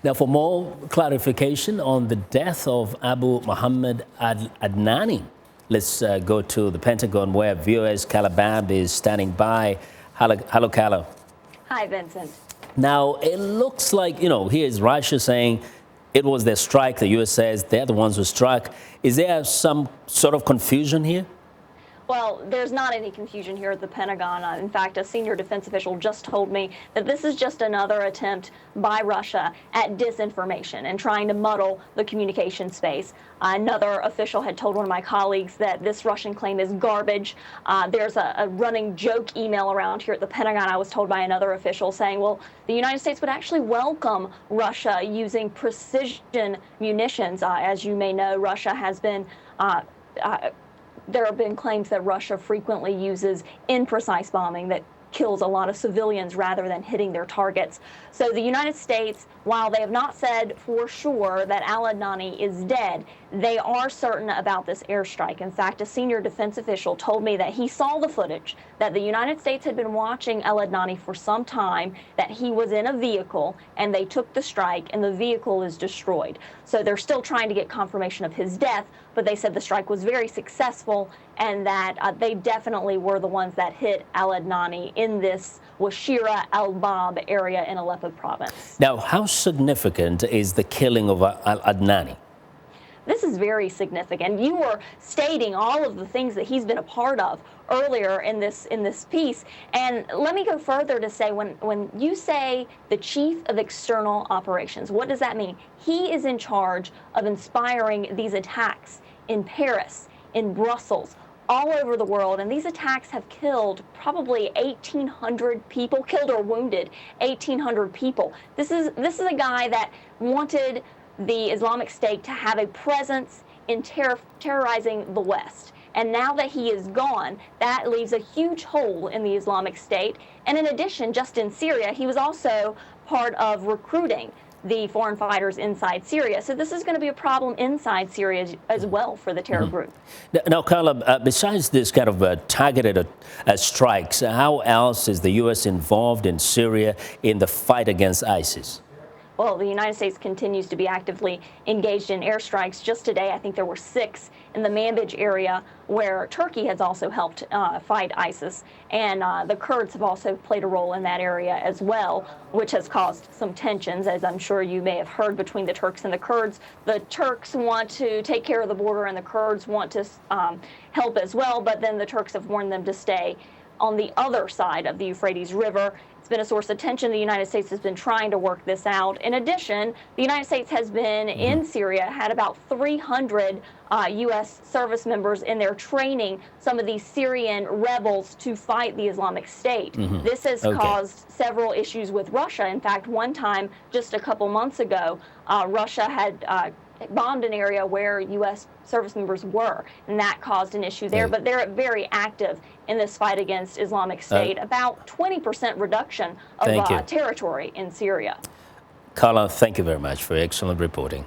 Now, for more clarification on the death of Abu Muhammad Al-Adnani, let's go to the Pentagon where viewers Carla Babb is standing by. Hello, Carla. Hi, Vincent. Now, it looks like, here's Russia saying it was their strike. The U.S. says they're the ones who struck. Is there some sort of confusion here? Well, there's not any confusion here at the Pentagon. In fact, a senior defense official just told me that this is just another attempt by Russia at disinformation and trying to muddle the communication space. Another official had told one of my colleagues that this Russian claim is garbage. There's a running joke email around here at the Pentagon, I was told by another official, saying, well, the United States would actually welcome Russia using precision munitions. As you may know, Russia has been there have been claims that Russia frequently uses imprecise bombing that kills a lot of civilians rather than hitting their targets. So the United States, while they have not said for sure that Al-Adnani is dead, they are certain about this airstrike. In fact, a senior defense official told me that he saw the footage, that the United States had been watching Al-Adnani for some time, that he was in a vehicle, and they took the strike, and the vehicle is destroyed. So they're still trying to get confirmation of his death, but they said the strike was very successful and that they definitely were the ones that hit Al-Adnani in this Washira al-Babb area in Aleppo province. Now, how significant is the killing of Al-Adnani? This is very significant. You were stating all of the things that he's been a part of earlier in this piece. And let me go further to say, when you say the chief of external operations, what does that mean? He is in charge of inspiring these attacks in Paris, in Brussels, all over the world, and these attacks have killed probably 1,800 people, killed or wounded 1,800 people. This is a guy that wanted the Islamic State to have a presence in terrorizing the West. And now that he is gone, that leaves a huge hole in the Islamic State. And in addition, just in Syria, he was also part of recruiting the foreign fighters inside Syria. So this is going to be a problem inside Syria as well for the terror group. Now, Carla, besides this kind of targeted strikes, how else is the U.S. involved in Syria in the fight against ISIS? Well, the United States continues to be actively engaged in airstrikes. Just today, I think there were 6 in the Manbij area where Turkey has also helped fight ISIS. And the Kurds have also played a role in that area as well, which has caused some tensions, as I'm sure you may have heard, between the Turks and the Kurds. The Turks want to take care of the border and the Kurds want to help as well, but then the Turks have warned them to stay on the other side of the Euphrates River. It's been a source of tension. The United States has been trying to work this out. In addition, the United States has been in Syria, had about 300 U.S. service members in there training some of these Syrian rebels to fight the Islamic State. This has caused several issues with Russia. In fact, one time, just a couple months ago, Russia had bombed an area where U.S. service members were, and that caused an issue there. But they're very active in this fight against Islamic State, about 20% reduction of territory in Syria. Carla, thank you very much for excellent reporting.